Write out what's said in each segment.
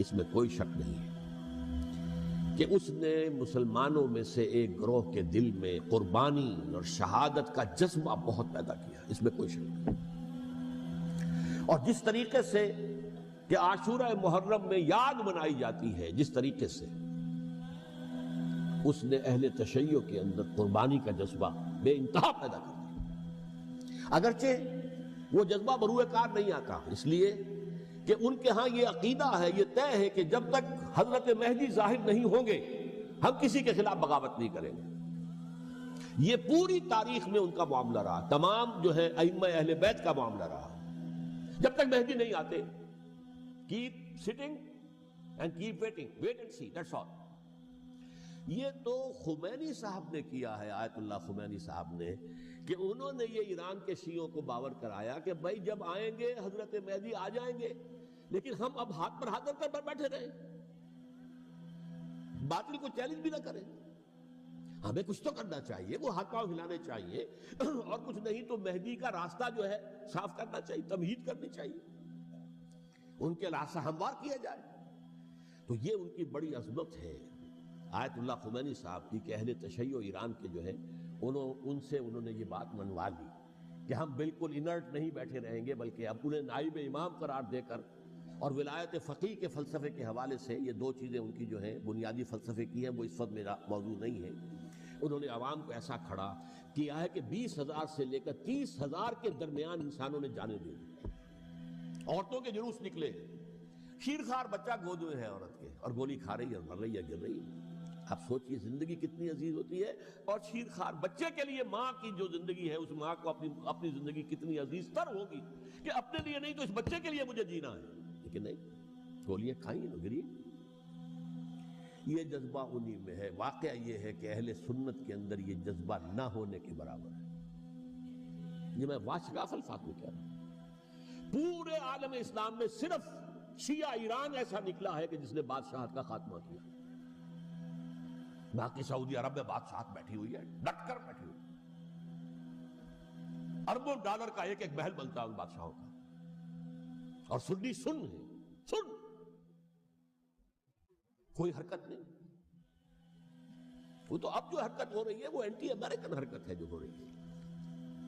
اس میں کوئی شک نہیں ہے کہ اس نے مسلمانوں میں سے ایک گروہ کے دل میں قربانی اور شہادت کا جذبہ بہت پیدا کیا، اس میں کوئی شک نہیں۔ اور جس طریقے سے کہ عاشورہ محرم میں یاد منائی جاتی ہے، جس طریقے سے اس نے اہل تشیع کے اندر قربانی کا جذبہ بے انتہا پیدا کر دیا، اگرچہ وہ جذبہ بروئے کار نہیں آتا، اس لیے کہ ان کے ہاں یہ عقیدہ ہے، یہ طے ہے کہ جب تک حضرت مہدی ظاہر نہیں ہوں گے ہم کسی کے خلاف بغاوت نہیں کریں گے۔ یہ پوری تاریخ میں ان کا معاملہ رہا، تمام جو ہے ائمہ اہل بیت کا معاملہ رہا، جب تک مہدی نہیں آتے keep sitting and keep waiting, wait and see, that's all۔ یہ تو خمینی صاحب نے کیا ہے، آیت اللہ خمینی صاحب نے، کہ انہوں نے یہ ایران کے شیعوں کو باور کرایا کہ بھائی جب آئیں گے حضرت مہدی آ جائیں گے، لیکن ہم اب ہاتھ پر ہاتھ رکھ کر بیٹھے رہیں، باطل کو چیلنج بھی نہ کریں، ہمیں کچھ تو کرنا چاہیے، وہ ہاتھ پاؤں ہلانے چاہیے، اور کچھ نہیں تو مہدی کا راستہ جو ہے صاف کرنا چاہیے، تمہید کرنی چاہیے، ان کے راستہ ہموار کیا جائے۔ تو یہ ان کی بڑی عظمت ہے آیت اللہ خمینی صاحب کی، کہ اہل تشیع ایران کے جو ہے ان سے انہوں نے یہ بات منوا لی کہ ہم بالکل انرٹ نہیں بیٹھے رہیں گے، بلکہ اب انہیں نائب امام قرار دے کر اور ولایت فقیہ کے فلسفے کے حوالے سے، یہ دو چیزیں ان کی جو ہیں بنیادی فلسفے کی ہیں، وہ اس وقت میرا موضوع نہیں ہے، انہوں نے عوام کو ایسا کھڑا کیا ہے کہ 20,000 سے لے کر 30,000 کے درمیان انسانوں نے جانیں دی، عورتوں کے جلوس نکلے، شیرخوار بچہ گود میں ہے عورت کے اور گولی کھا رہی ہے، مر رہی ہے، گر رہی ہے۔ آپ سوچئے زندگی کتنی عزیز ہوتی ہے، اور شیرخوار بچے کے لیے ماں کی جو زندگی ہے، اس ماں کو اپنی زندگی کتنی عزیز تر ہوگی کہ اپنے لیے نہیں تو اس بچے کے لیے مجھے جینا ہے، لیکن نہیں، گولیاں کھائیں تو گری۔ یہ جذبہ انہی میں ہے۔ واقعہ یہ ہے کہ اہل سنت کے اندر یہ جذبہ نہ ہونے کے برابر ہے، یہ میں واشگاف الفاظ میں کہہ رہا ہوں۔ پورے عالم اسلام میں صرف شیعہ ایران ایسا نکلا ہے کہ جس نے بادشاہت کا خاتمہ کیا، باقی سعودی عرب میں بادشاہت بیٹھی ہوئی ہے، ڈٹ کر بیٹھی ہوئی، اربوں ڈالر کا ایک ایک محل بنتا ہے ان بادشاہوں کا، اور سنی سن ہے، سن، کوئی حرکت نہیں۔ وہ تو اب جو حرکت ہو رہی ہے وہ اینٹی امریکن حرکت ہے جو ہو رہی ہے،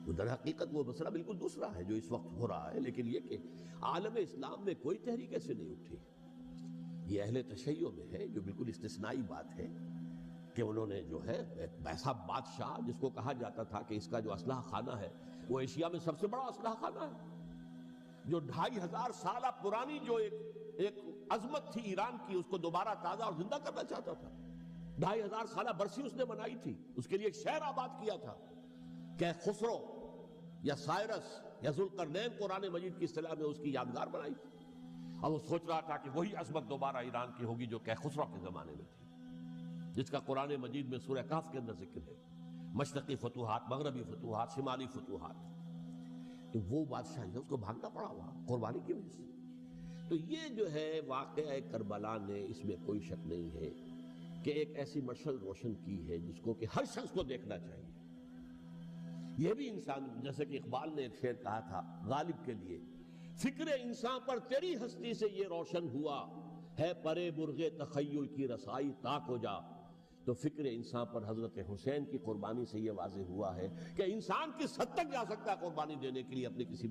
وہ در حقیقت وہ مسئلہ بالکل دوسرا ہے جو اس وقت ہو رہا ہے، لیکن یہ کہ عالم اسلام میں کوئی تحریک ایسے نہیں اٹھی۔ یہ اہل تشیع میں ہے جو بالکل استثنائی بات ہے کہ انہوں نے جو ہے ایک ایسا بادشاہ جس کو کہا جاتا تھا کہ اس کا جو اسلحہ خانہ ہے وہ ایشیا میں سب سے بڑا اسلحہ خانہ ہے، جو 2500 سالہ پرانی جو ایک عظمت تھی ایران کی، اس کو دوبارہ تازہ اور زندہ کرنا چاہتا تھا۔ 2500 سالہ برسی اس نے بنائی تھی، اس کے لیے ایک شہر آباد کیا تھا کہ خسرو یا سائرس یا ذوالقرنین، قرآن مجید کی اصطلاح میں اس کی یادگار بنائی تھی، اور وہ سوچ رہا تھا کہ وہی عظمت دوبارہ ایران کی ہوگی جو کہ خسرو کے زمانے میں تھی، جس کا قرآن مجید میں سورہ کہف کے اندر ذکر ہے، مشرقی فتوحات، مغربی فتوحات، شمالی فتوحات۔ تو وہ بادشاہ ہے، اس کو بھاگنا پڑا ہوا قربانی کی وجہ سے۔ تو یہ جو ہے واقعہ کربلا نے، اس میں کوئی شک نہیں ہے کہ ایک ایسی مشعل روشن کی ہے جس کو کہ ہر شخص کو دیکھنا چاہیے۔ یہ بھی انسان، جیسے کہ اقبال نے ایک شعر کہا تھا غالب کے لیے، فکر انسان پر تیری ہستی سے یہ روشن ہوا ہے، پرے مرغ تخیل کی رسائی طاق ہو جا۔ تو فکر انسان پر حضرت حسین کی قربانی سے یہ واضح ہوا ہے کہ انسان کس حد تک جا سکتا ہے قربانی دینے کے لیے اپنے کسی